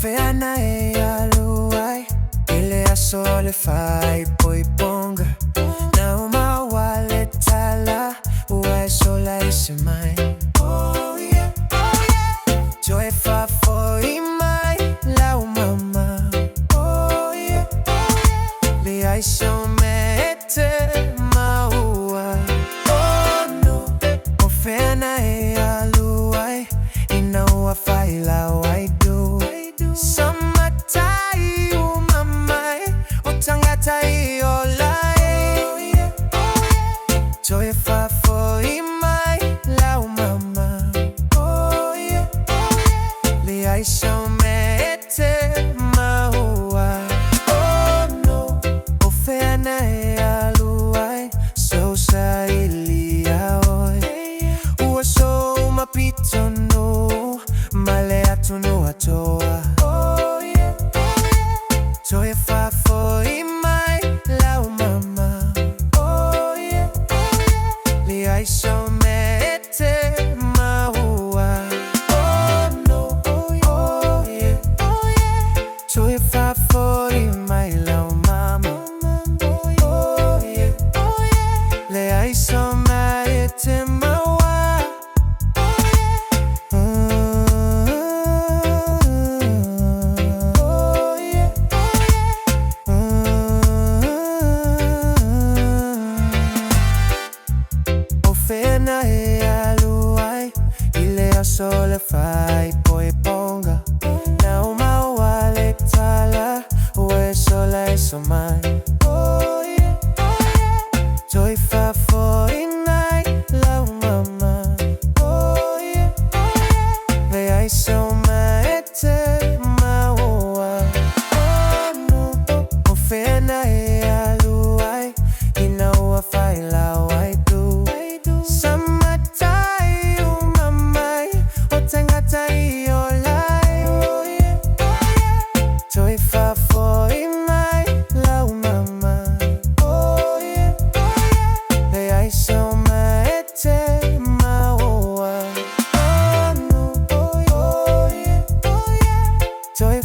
Ofeana e aluai ile asole fai poi ponga na uma wale tala uai sola ise mai. Oh yeah, oh yeah. Joy fa foi mai la mama. Oh yeah, oh yeah. Li ai so mete maua. Oh no. Ofeana e aluai ina ua fai la wai do. Samatai umamai otangatai olai. Joy fa foi mai la mama. Oh yeah, oh yeah. Li ai so mete maua. Oh no. Ofeana e aluai so sa ilia oi. Ua so mapito no male atu no atoa. Joy fa foi mai la mama. Oh yeah, oh yeah. Li ai so mete maua. Oh no, oh yeah, oh yeah. Joy fa foi mai la mama. Oh yeah, oh yeah. Li ai so mete maua. Ofeana e aluai ile asole fai poi ponga na uma wale tala ue sola iso mai. Oh yeah, oh yeah. Joy fa foi nai la mama. Oh yeah, oh yeah. Ve ai so mete maua. Oh no. Ofeana e aluai ina ua fai la wai do. Samatai umamai otangatai olai. Oh yeah, oh yeah. Joy fa foi mai la mama. Oh yeah, oh yeah. Ve ai so mete maua. Oh no, oh yeah, oh yeah. Joy